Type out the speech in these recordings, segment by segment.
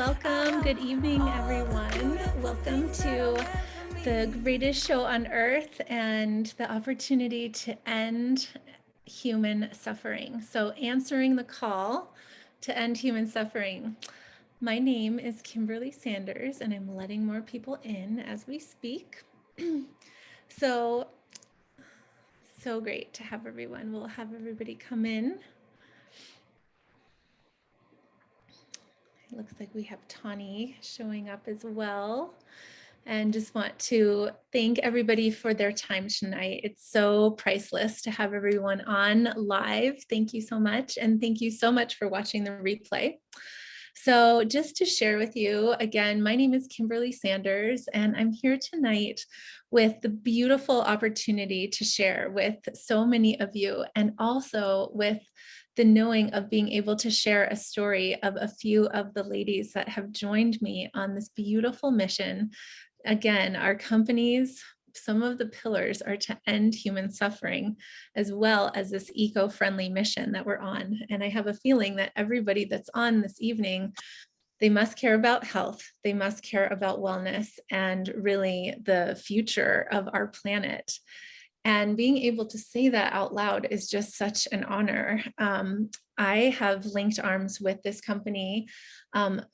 Welcome. Good evening, everyone. Welcome to the greatest show on earth and the opportunity to end human suffering. So, answering the call to end human suffering. My name is Kimberly Sanders, and I'm letting more people in as we speak. So great to have everyone. We'll have everybody come in. It looks like we have Tawny showing up as well. And just want to thank everybody for their time tonight. It's so priceless to have everyone on live. Thank you so much. And thank you so much for watching the replay. So just to share with you, again, my name is Kimberly Sanders, and I'm here tonight with the beautiful opportunity to share with so many of you, and also with the knowing of being able to share a story of a few of the ladies that have joined me on this beautiful mission. Again, our companies, some of the pillars are to end human suffering, as well as this eco-friendly mission that we're on. And I have a feeling that everybody that's on this evening, they must care about health, they must care about wellness, and really the future of our planet. And being able to say that out loud is just such an honor. I have linked arms with this company.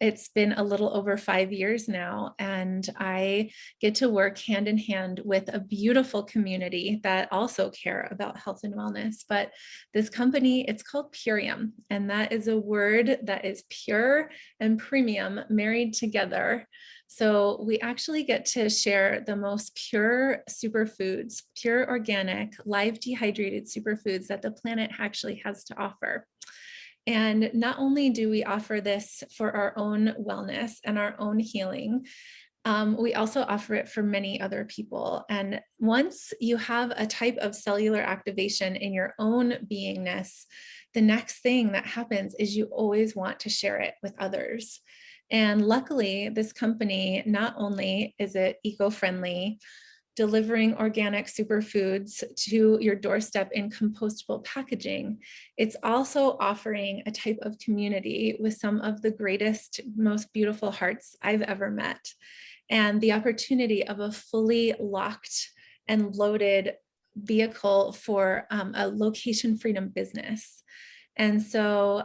It's been a little over 5 years now, and I get to work hand in hand with a beautiful community that also care about health and wellness. But this company, it's called Purium, and that is a word that is pure and premium married together. So we actually get to share the most pure superfoods, pure organic, live dehydrated superfoods that the planet actually has to offer. And not only do we offer this for our own wellness and our own healing, we also offer it for many other people. And once you have a type of cellular activation in your own beingness, the next thing that happens is you always want to share it with others. And luckily, this company, not only is it eco-friendly, delivering organic superfoods to your doorstep in compostable packaging, it's also offering a type of community with some of the greatest, most beautiful hearts I've ever met. And the opportunity of a fully locked and loaded vehicle for a location freedom business. And so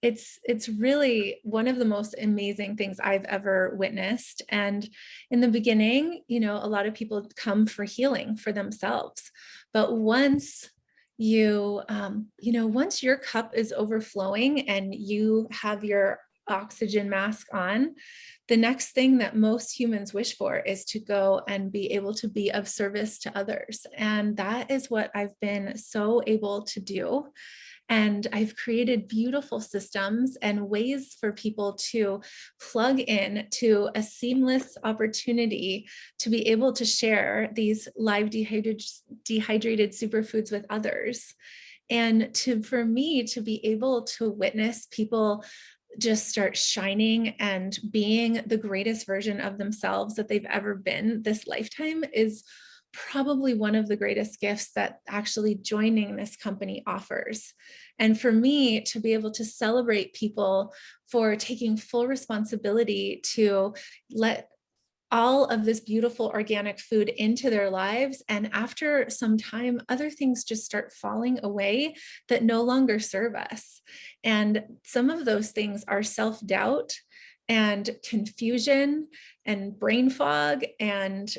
it's really one of the most amazing things I've ever witnessed. And in the beginning, a lot of people come for healing for themselves. But once once your cup is overflowing and you have your oxygen mask on, the next thing that most humans wish for is to go and be able to be of service to others. And that is what I've been so able to do. And I've created beautiful systems and ways for people to plug in to a seamless opportunity to be able to share these live dehydrated superfoods with others. And for me to be able to witness people just start shining and being the greatest version of themselves that they've ever been this lifetime is probably one of the greatest gifts that actually joining this company offers. And for me to be able to celebrate people for taking full responsibility to let all of this beautiful organic food into their lives. And after some time, other things just start falling away that no longer serve us. And some of those things are self-doubt and confusion and brain fog and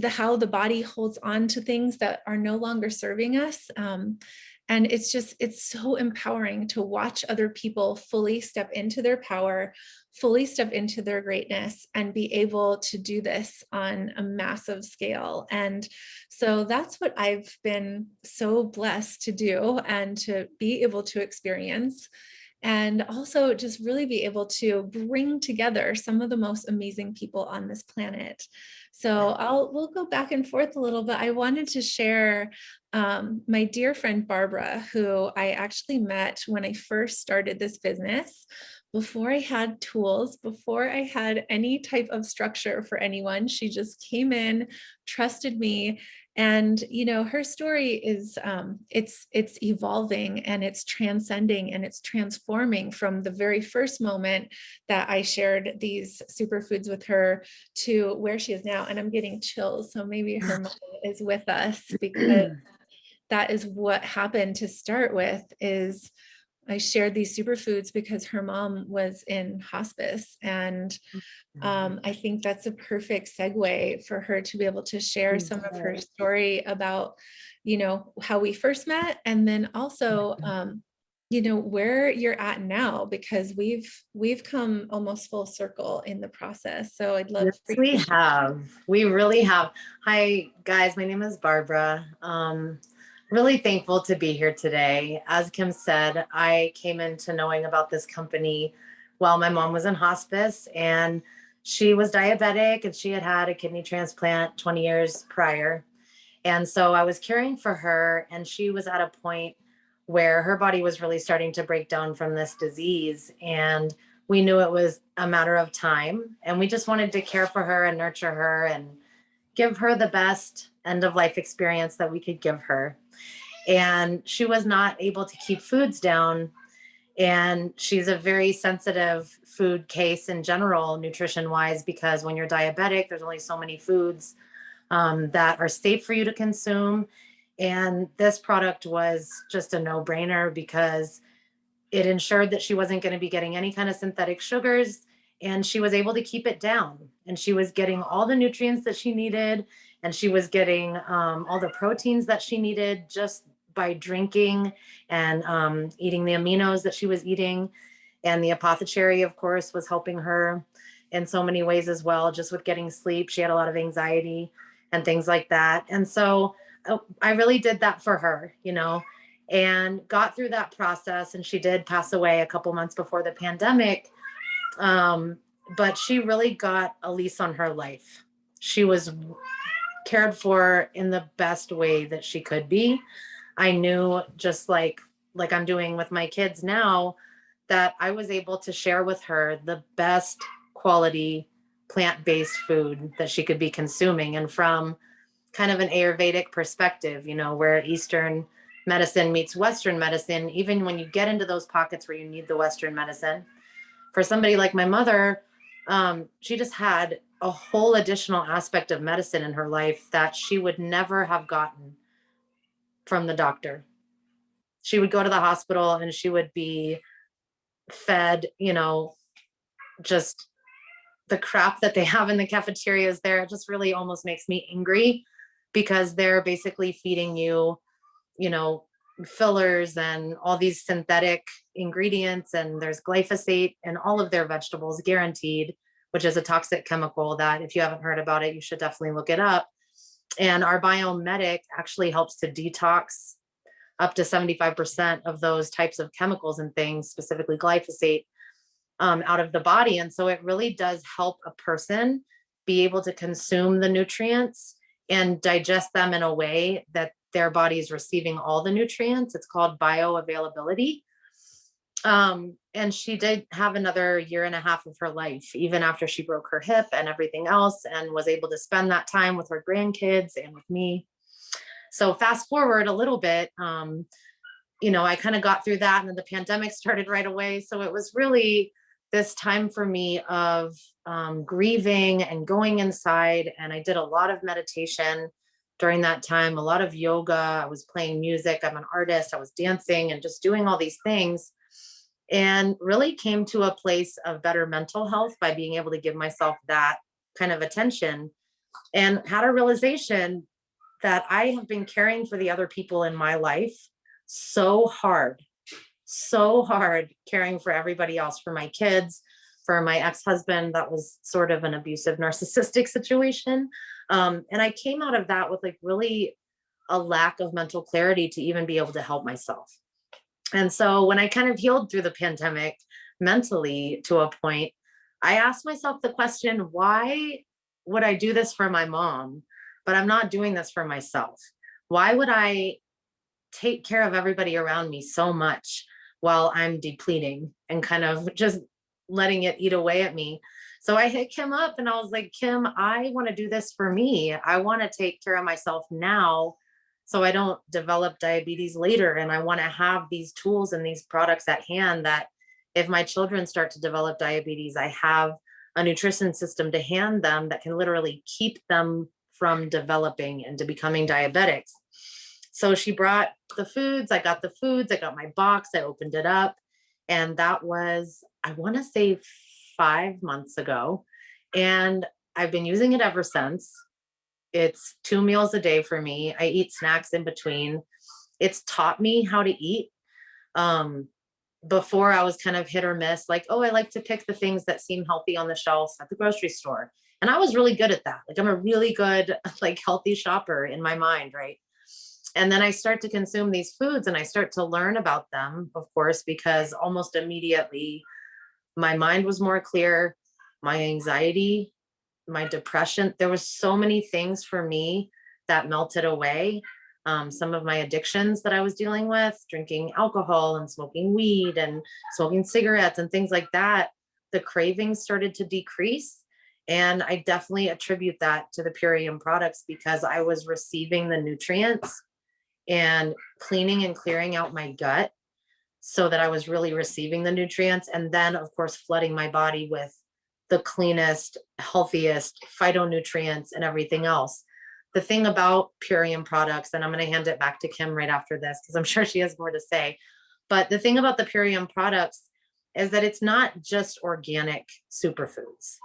how the body holds on to things that are no longer serving us. And it's so empowering to watch other people fully step into their power, fully step into their greatness, and be able to do this on a massive scale. And so that's what I've been so blessed to do and to be able to experience. And also just really be able to bring together some of the most amazing people on this planet. So we'll go back and forth a little bit. I wanted to share my dear friend Barbara, who I actually met when I first started this business. Before I had tools, before I had any type of structure for anyone, she just came in, trusted me, And, you know, her story is, it's evolving and it's transcending and it's transforming from the very first moment that I shared these superfoods with her to where she is now. And I'm getting chills. So maybe her mom is with us, because that is what happened to start with. Is I shared these superfoods because her mom was in hospice. And I think that's a perfect segue for her to be able to share some of her story about, you know, how we first met, and then also, you know, where you're at now, because we've come almost full circle in the process. So I'd love Yes, for you we to share. have. We really have. Hi, guys. My name is Barbara. Really thankful to be here today. As Kim said, I came into knowing about this company while my mom was in hospice, and she was diabetic and she had had a kidney transplant 20 years prior. And so I was caring for her, and she was at a point where her body was really starting to break down from this disease. And we knew it was a matter of time. And we just wanted to care for her and nurture her and give her the best end of life experience that we could give her. And she was not able to keep foods down. And she's a very sensitive food case in general, nutrition wise, because when you're diabetic, there's only so many foods that are safe for you to consume. And this product was just a no brainer because it ensured that she wasn't going to be getting any kind of synthetic sugars, and she was able to keep it down. And she was getting all the nutrients that she needed, and she was getting all the proteins that she needed just by drinking and eating the aminos that she was eating. And the apothecary, of course, was helping her in so many ways as well, just with getting sleep. She had a lot of anxiety and things like that. And so I really did that for her, you know, and got through that process. And she did pass away a couple months before the pandemic. Um, but she really got a lease on her life. She was cared for in the best way that she could be. I knew, just like I'm doing with my kids now, that I was able to share with her the best quality plant-based food that she could be consuming. And from kind of an Ayurvedic perspective, you know, where Eastern medicine meets Western medicine, even when you get into those pockets where you need the Western medicine. For somebody like my mother, she just had a whole additional aspect of medicine in her life that she would never have gotten from the doctor. She would go to the hospital and she would be fed, you know, just the crap that they have in the cafeterias there. It just really almost makes me angry because they're basically feeding you, you know, fillers and all these synthetic ingredients. And there's glyphosate in all of their vegetables, guaranteed, which is a toxic chemical that, if you haven't heard about it, you should definitely look it up. And our biomedic actually helps to detox up to 75% of those types of chemicals and things, specifically glyphosate, out of the body. And so it really does help a person be able to consume the nutrients and digest them in a way that their body is receiving all the nutrients. It's called bioavailability. And she did have another year and a half of her life, even after she broke her hip and everything else, and was able to spend that time with her grandkids and with me. So fast forward a little bit, you know, I kind of got through that, and then the pandemic started right away. So it was really this time for me of grieving and going inside. And I did a lot of meditation during that time, a lot of yoga. I was playing music. I'm an artist. I was dancing and just doing all these things, and really came to a place of better mental health by being able to give myself that kind of attention, and had a realization that I have been caring for the other people in my life so hard caring for everybody else, for my kids, for my ex-husband. That was sort of an abusive narcissistic situation. And I came out of that with like really a lack of mental clarity to even be able to help myself. And so when I kind of healed through the pandemic mentally to a point, I asked myself the question, why would I do this for my mom, but I'm not doing this for myself? Why would I take care of everybody around me so much while I'm depleting and kind of just letting it eat away at me? So I hit Kim up and I was like, Kim, I want to do this for me. I want to take care of myself now so I don't develop diabetes later. And I want to have these tools and these products at hand that if my children start to develop diabetes, I have a nutrition system to hand them that can literally keep them from developing into becoming diabetics. So she brought the foods, I got the foods, I got my box, I opened it up. And that was, I want to say 5 months ago. And I've been using it ever since. It's 2 meals a day for me. I eat snacks in between. It's taught me how to eat. Um, Before I was kind of hit or miss, like, oh, I like to pick the things that seem healthy on the shelves at the grocery store. And I was really good at that. Like I'm a really good, like healthy shopper in my mind, right? And then I start to consume these foods and I start to learn about them, of course, because almost immediately my mind was more clear, my anxiety, my depression, there was so many things for me that melted away. Some of my addictions that I was dealing with, drinking alcohol and smoking weed and smoking cigarettes and things like that, the cravings started to decrease. And I definitely attribute that to the Purium products because I was receiving the nutrients and cleaning and clearing out my gut so that I was really receiving the nutrients. And then, of course, flooding my body with the cleanest, healthiest phytonutrients and everything else. The thing about Purium products, and I'm going to hand it back to Kim right after this because I'm sure she has more to say. But the thing about the Purium products is that it's not just organic superfoods.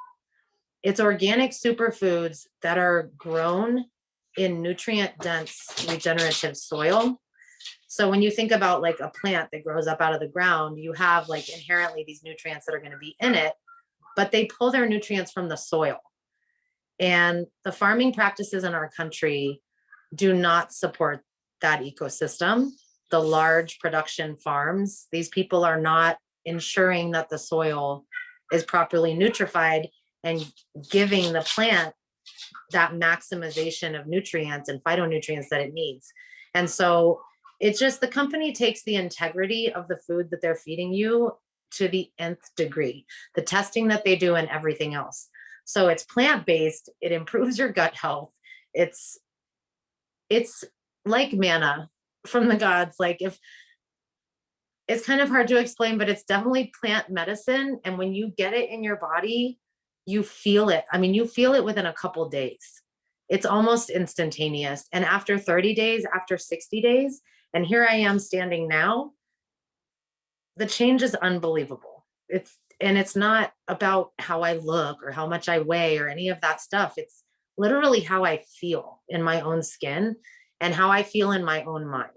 It's organic superfoods that are grown in nutrient dense regenerative soil. So when you think about like a plant that grows up out of the ground, you have like inherently these nutrients that are going to be in it, but they pull their nutrients from the soil. And the farming practices in our country do not support that ecosystem. The large production farms, these people are not ensuring that the soil is properly nutrified and giving the plant that maximization of nutrients and phytonutrients that it needs. And so it's just the company takes the integrity of the food that they're feeding you to the nth degree, the testing that they do and everything else. So it's plant-based, it improves your gut health. It's like manna from the gods. Like if it's kind of hard to explain, but it's definitely plant medicine. And when you get it in your body, you feel it. I mean, you feel it within a couple days. It's almost instantaneous. And after 30 days, after 60 days, and here I am standing now, the change is unbelievable. It's not about how I look or how much I weigh or any of that stuff. It's literally how I feel in my own skin and how I feel in my own mind.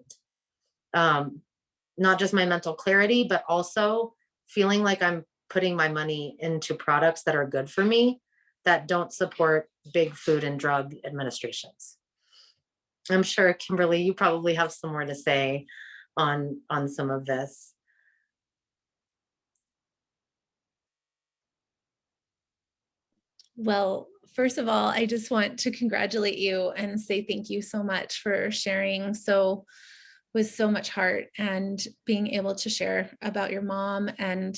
Not just my mental clarity, but also feeling like I'm putting my money into products that are good for me, that don't support big food and drug administrations. I'm sure, Kimberly, you probably have some more to say on some of this. Well, first of all, I just want to congratulate you and say thank you so much for sharing with so much heart and being able to share about your mom. And,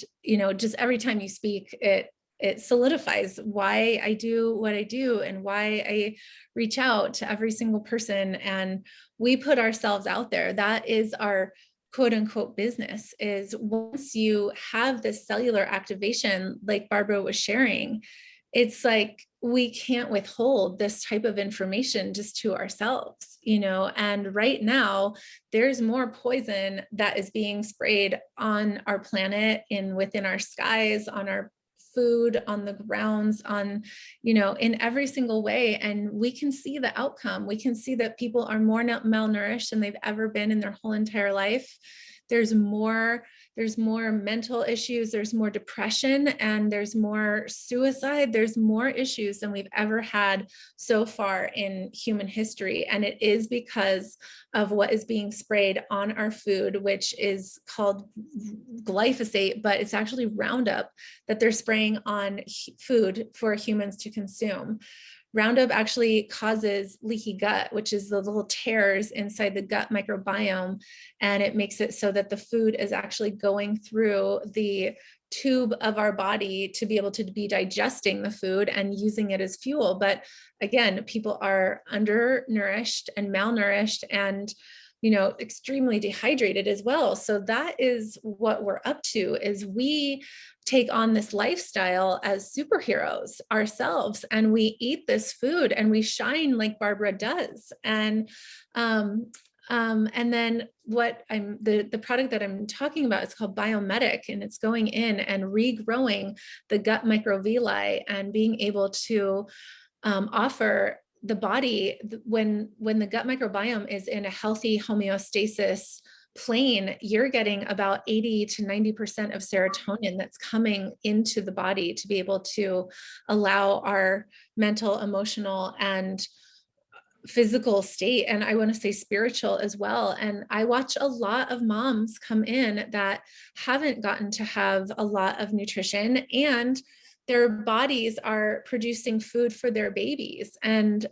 just every time you speak, it solidifies why I do what I do and why I reach out to every single person. And we put ourselves out there. That is our quote unquote business. Is once you have this cellular activation, like Barbara was sharing, it's like we can't withhold this type of information just to ourselves, and right now there's more poison that is being sprayed on our planet and within our skies, on our food, on the grounds, on, in every single way. And we can see the outcome. We can see that people are more malnourished than they've ever been in their whole entire life. There's more mental issues, there's more depression, and there's more suicide. There's more issues than we've ever had so far in human history. And it is because of what is being sprayed on our food, which is called glyphosate, but it's actually Roundup that they're spraying on food for humans to consume. Roundup actually causes leaky gut, which is the little tears inside the gut microbiome. And it makes it so that the food is actually going through the tube of our body to be able to be digesting the food and using it as fuel. But again, people are undernourished and malnourished and extremely dehydrated as well. So that is what we're up to, is we take on this lifestyle as superheroes ourselves, and we eat this food and we shine like Barbara does. And then the product that I'm talking about is called Biomedic, and it's going in and regrowing the gut microvilli and being able to offer the body, when the gut microbiome is in a healthy homeostasis plane, you're getting about 80 to 90% of serotonin that's coming into the body to be able to allow our mental, emotional, and physical state, and I want to say spiritual as well. And I watch a lot of moms come in that haven't gotten to have a lot of nutrition, and their bodies are producing food for their babies. And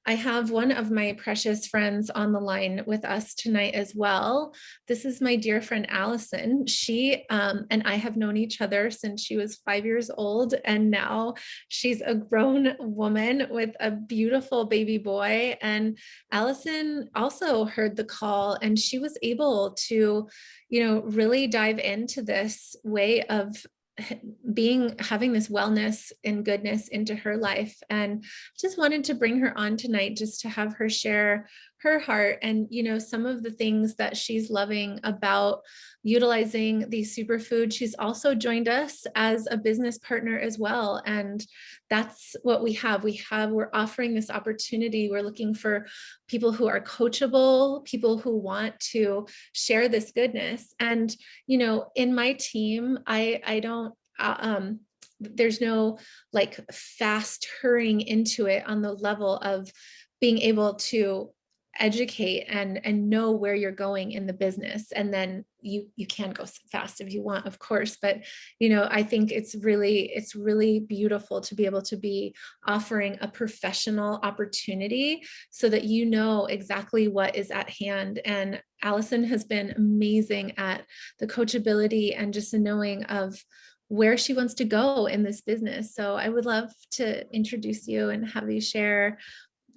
I have one of my precious friends on the line with us tonight as well. This is my dear friend, Allison. She and I have known each other since she was 5 years old. And now she's a grown woman with a beautiful baby boy. And Allison also heard the call, and she was able to, really dive into this way of having this wellness and goodness into her life. And just wanted to bring her on tonight just to have her share her heart and some of the things that she's loving about utilizing these superfoods. She's also joined us as a business partner as well, and that's what we're offering this opportunity. We're looking for people who are coachable, people who want to share this goodness. And in my team, I don't there's no like fast hurrying into it on the level of being able to educate and know where you're going in the business. And then you can go fast if you want, of course, but I think it's really beautiful to be able to be offering a professional opportunity so that exactly what is at hand. And Allison has been amazing at the coachability and just the knowing of where she wants to go in this business. So I would love to introduce you and have you share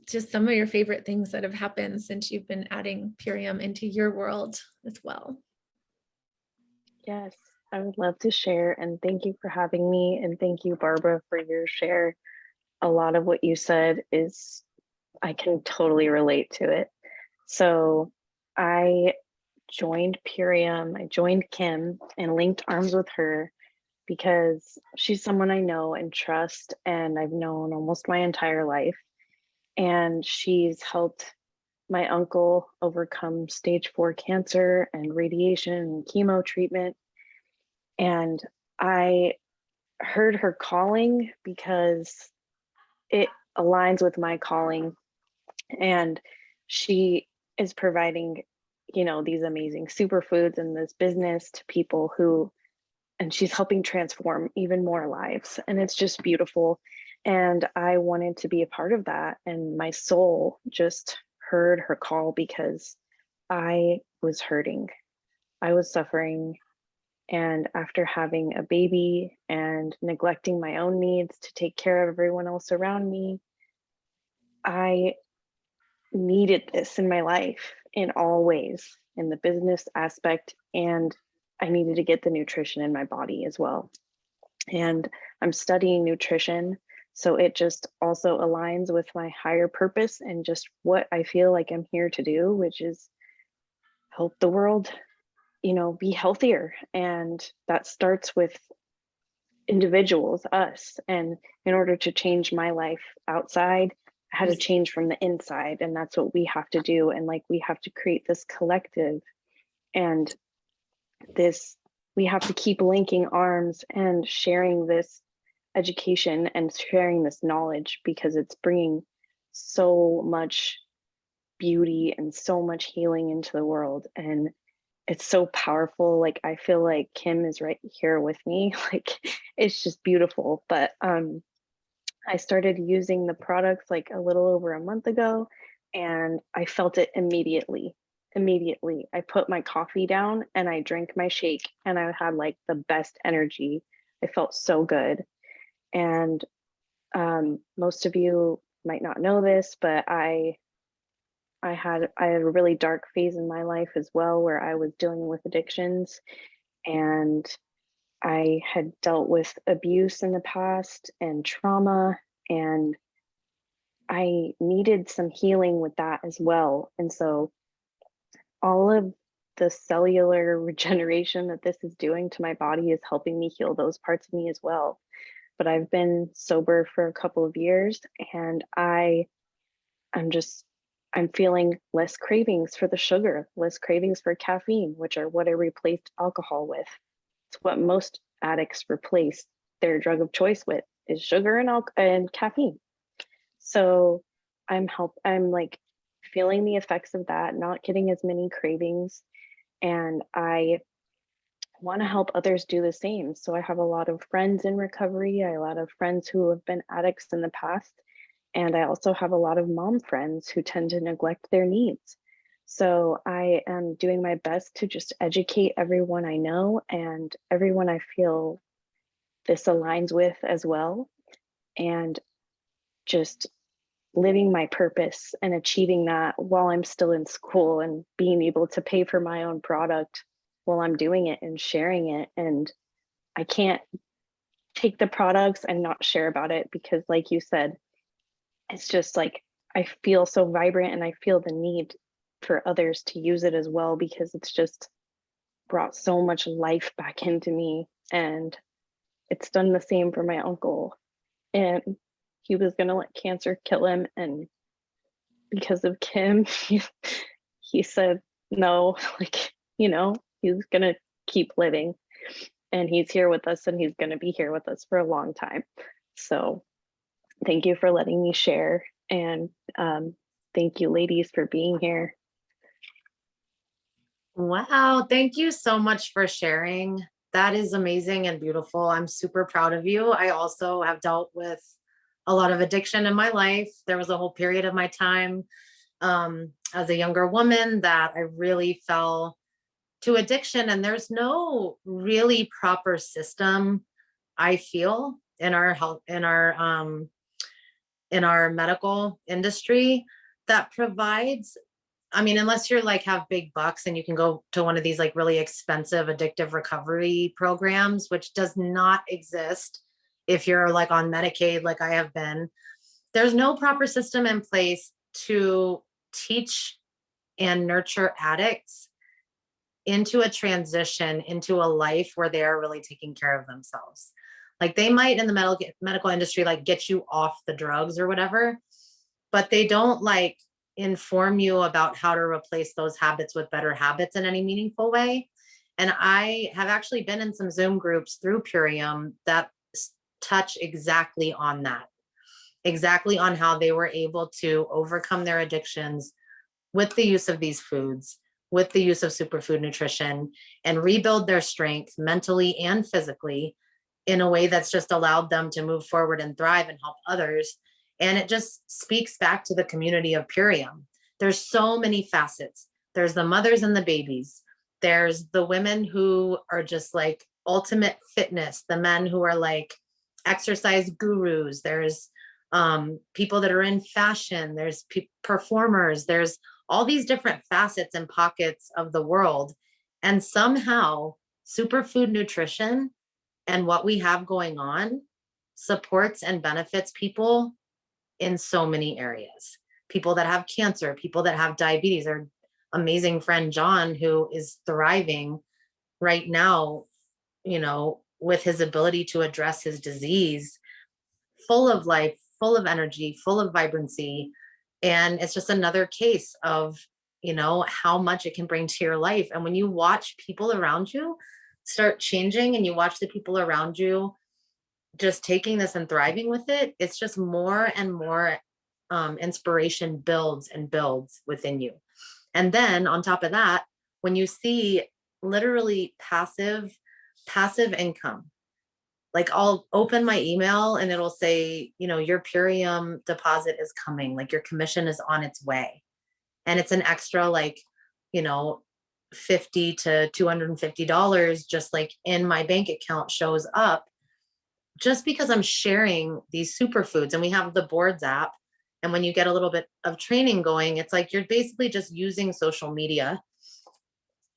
just some of your favorite things that have happened since you've been adding Purium into your world as well. Yes, I would love to share, and thank you for having me, and thank you, Barbara, for your share. A lot of what you said I can totally relate to it. So I joined Purium, I joined Kim and linked arms with her because she's someone I know and trust, and I've known almost my entire life. And she's helped my uncle overcome stage 4 cancer and radiation and chemo treatment. And I heard her calling because it aligns with my calling. And she is providing, these amazing superfoods and this business to people and she's helping transform even more lives. And it's just beautiful. And I wanted to be a part of that. And my soul just heard her call because I was hurting. I was suffering. And after having a baby and neglecting my own needs to take care of everyone else around me, I needed this in my life in all ways, in the business aspect, and I needed to get the nutrition in my body as well. And I'm studying nutrition, so it just also aligns with my higher purpose and just what I feel like I'm here to do, which is help the world, be healthier. And that starts with individuals, us. And in order to change my life outside, I had to change from the inside. And that's what we have to do. And we have to create this collective, and we have to keep linking arms and sharing this education and sharing this knowledge, because it's bringing so much beauty and so much healing into the world. And it's so powerful. I feel like Kim is right here with me. It's just beautiful. But I started using the products like a little over a month ago, and I felt it immediately. Immediately. I put my coffee down and I drank my shake, and I had like the best energy. I felt so good. And most of you might not know this, but I had a really dark phase in my life as well where I was dealing with addictions, and I had dealt with abuse in the past and trauma, and I needed some healing with that as well. And so all of the cellular regeneration that this is doing to my body is helping me heal those parts of me as well. But I've been sober for a couple of years, and I'm just I'm feeling less cravings for the sugar, less cravings for caffeine, which are what I replaced alcohol with. It's what most addicts replace their drug of choice with, is sugar and caffeine. So I'm like feeling the effects of that, not getting as many cravings, and I want to help others do the same. So I have a lot of friends in recovery, I have a lot of friends who have been addicts in the past, and I also have a lot of mom friends who tend to neglect their needs. So I am doing my best to just educate everyone I know and everyone I feel this aligns with as well, and just living my purpose and achieving that while I'm still in school, and being able to pay for my own product while I'm doing it and sharing it. And I can't take the products and not share about it because, like you said, it's just like I feel so vibrant and I feel the need for others to use it as well, because it's just brought so much life back into me. And it's done the same for my uncle. And he was going to let cancer kill him. And because of Kim, he said no, like, he's going to keep living, and he's here with us, and he's going to be here with us for a long time. So thank you for letting me share. And thank you, ladies, for being here. Wow, thank you so much for sharing. That is amazing and beautiful. I'm super proud of you. I also have dealt with a lot of addiction in my life. There was a whole period of my time as a younger woman that I really fell to addiction, and there's no really proper system, I feel, in our health, in our medical industry that provides, I mean, unless you're like have big bucks and you can go to one of these like really expensive addictive recovery programs, which does not exist if you're like on Medicaid, like I have been. There's no proper system in place to teach and nurture addicts into a transition into a life where they are really taking care of themselves. Like they might in the medical industry, like get you off the drugs or whatever, but they don't like inform you about how to replace those habits with better habits in any meaningful way. And I have actually been in some Zoom groups through Purium that touch exactly on that, exactly on how they were able to overcome their addictions with the use of these foods, with the use of superfood nutrition, and rebuild their strength mentally and physically in a way that's just allowed them to move forward and thrive and help others. And it just speaks back to the community of Purium. There's so many facets. There's the mothers and the babies. There's the women who are just like ultimate fitness, the men who are like exercise gurus. There's people that are in fashion. There's performers. There's all these different facets and pockets of the world. And somehow superfood nutrition and what we have going on supports and benefits people in so many areas. People that have cancer, people that have diabetes. Our amazing friend John, who is thriving right now, with his ability to address his disease, full of life, full of energy, full of vibrancy. And it's just another case of, how much it can bring to your life. And when you watch people around you start changing and you watch the people around you just taking this and thriving with it, it's just more and more inspiration builds and builds within you. And then on top of that, when you see literally passive income, Like I'll open my email and it'll say, you know, your Purium deposit is coming, like your commission is on its way. And it's an extra like, you know, $50 to $250 just like in my bank account shows up just because I'm sharing these superfoods. And we have the boards app. And when you get a little bit of training going, it's like you're basically just using social media,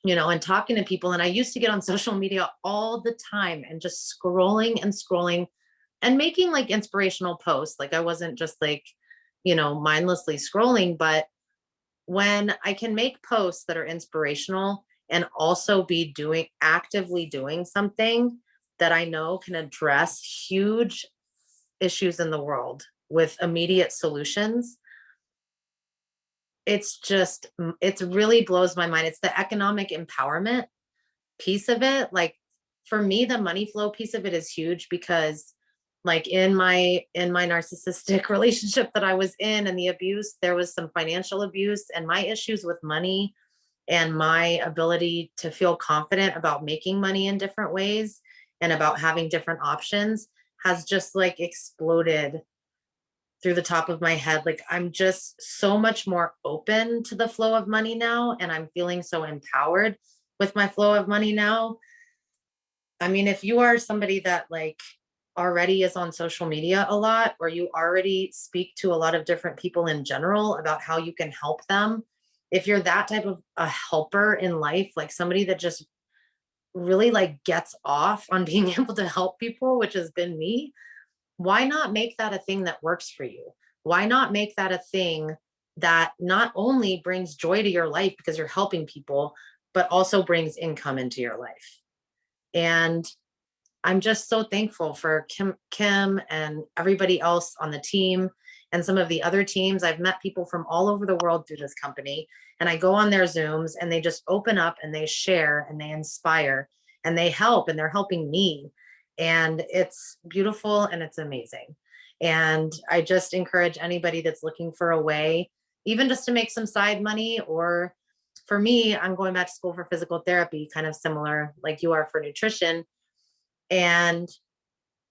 you know, and talking to people. And I used to get on social media all the time and just scrolling and scrolling and making like inspirational posts. Like I wasn't just like, you know, mindlessly scrolling, but when I can make posts that are inspirational and also be actively doing something that I know can address huge issues in the world with immediate solutions, it's just, it's really blows my mind. It's the economic empowerment piece of it. Like for me, the money flow piece of it is huge because like in my narcissistic relationship that I was in and the abuse, there was some financial abuse, and my issues with money and my ability to feel confident about making money in different ways and about having different options has just like exploded through the top of my head. Like I'm just so much more open to the flow of money now, and I'm feeling so empowered with my flow of money now. I mean, if you are somebody that like already is on social media a lot, or you already speak to a lot of different people in general about how you can help them, if you're that type of a helper in life, like somebody that just really like gets off on being able to help people, which has been me, why not make that a thing that works for you? Why not make that a thing that not only brings joy to your life because you're helping people, but also brings income into your life? And I'm just so thankful for Kim and everybody else on the team and some of the other teams. I've met people from all over the world through this company, and I go on their Zooms and they just open up and they share and they inspire and they help, and they're helping me. And it's beautiful and it's amazing. And I just encourage anybody that's looking for a way, even just to make some side money, or for me, I'm going back to school for physical therapy, kind of similar like you are for nutrition. And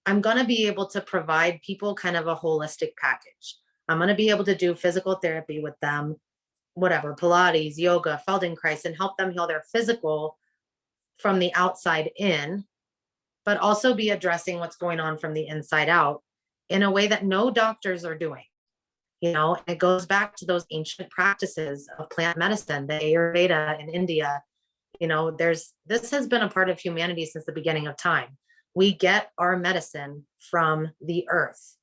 I'm going to be able to provide people kind of a holistic package. I'm going to be able to do physical therapy with them, whatever, Pilates, yoga, Feldenkrais, and help them heal their physical from the outside in, but also be addressing what's going on from the inside out in a way that no doctors are doing. You know, it goes back to those ancient practices of plant medicine, the Ayurveda in India. You know, this has been a part of humanity since the beginning of time. We get our medicine from the earth.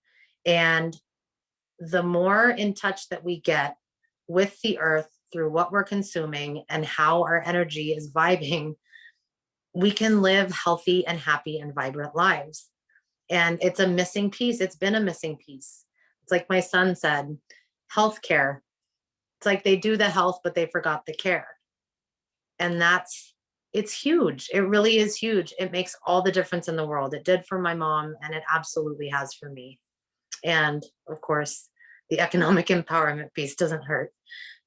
And the more in touch that we get with the earth through what we're consuming and how our energy is vibing, we can live healthy and happy and vibrant lives. And it's a missing piece. It's been a missing piece. It's like my son said, healthcare. It's like they do the health, but they forgot the care. And it's huge. It really is huge. It makes all the difference in the world. It did for my mom, and it absolutely has for me. And of course, the economic empowerment piece doesn't hurt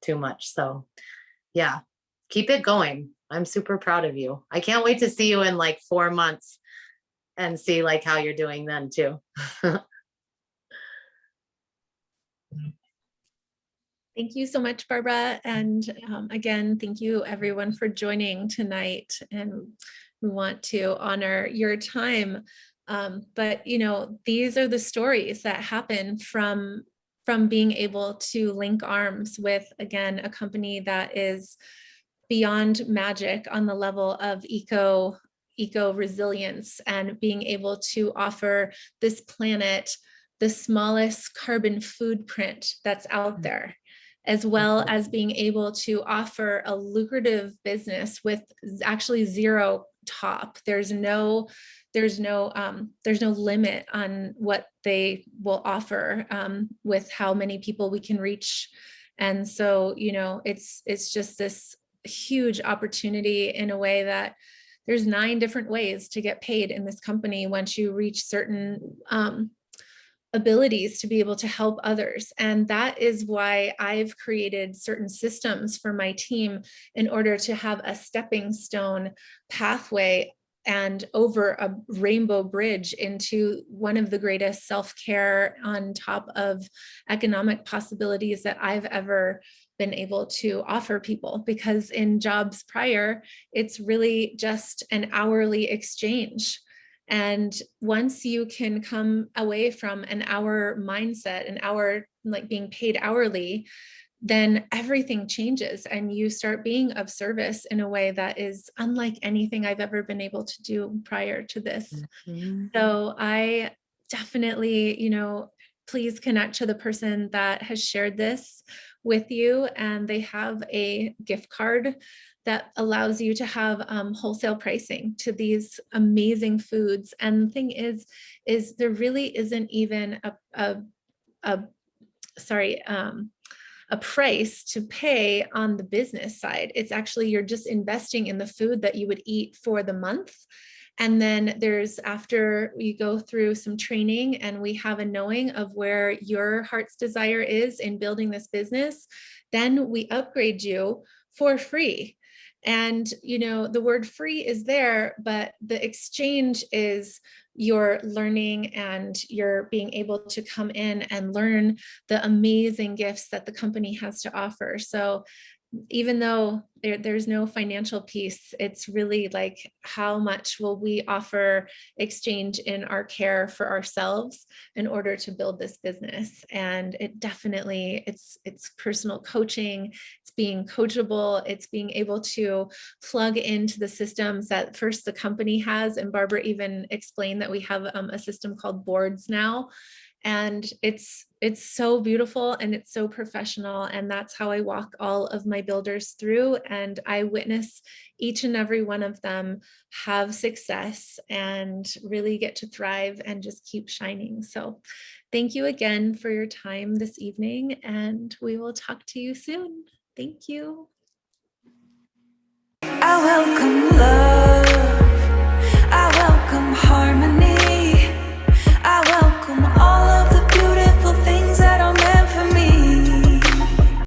too much. So yeah, keep it going. I'm super proud of you. I can't wait to see you in like 4 months and see like how you're doing then too. Thank you so much, Barbara. And again, thank you everyone for joining tonight. And we want to honor your time. But you know, these are the stories that happen from being able to link arms with, again, a company that is beyond magic on the level of eco resilience, and being able to offer this planet the smallest carbon footprint that's out there, as well as being able to offer a lucrative business with actually zero top. There's no limit on what they will offer with how many people we can reach. And so, you know, it's just this huge opportunity in a way that there's 9 different ways to get paid in this company once you reach certain abilities to be able to help others. And that is why I've created certain systems for my team in order to have a stepping stone pathway and over a rainbow bridge into one of the greatest self-care on top of economic possibilities that I've ever been able to offer people, because in jobs prior, it's really just an hourly exchange. And once you can come away from an hour mindset, an hour like being paid hourly, then everything changes and you start being of service in a way that is unlike anything I've ever been able to do prior to this. Mhm. So I definitely, please connect to the person that has shared this with you, and they have a gift card that allows you to have wholesale pricing to these amazing foods. And the thing is there really isn't even a sorry, a price to pay on the business side. It's actually, you're just investing in the food that you would eat for the month. And then there's, after we go through some training and we have a knowing of where your heart's desire is in building this business, then we upgrade you for free. And, the word free is there, but the exchange is your learning and you're being able to come in and learn the amazing gifts that the company has to offer. So even though there's no financial piece, it's really like, how much will we offer exchange in our care for ourselves in order to build this business? And it definitely, it's personal coaching, it's being coachable, it's being able to plug into the systems that first the company has. And Barbara even explained that we have a system called Boards now. And it's so beautiful and it's so professional. And that's how I walk all of my builders through. And I witness each and every one of them have success and really get to thrive and just keep shining. So thank you again for your time this evening, and we will talk to you soon. Thank you. I welcome love.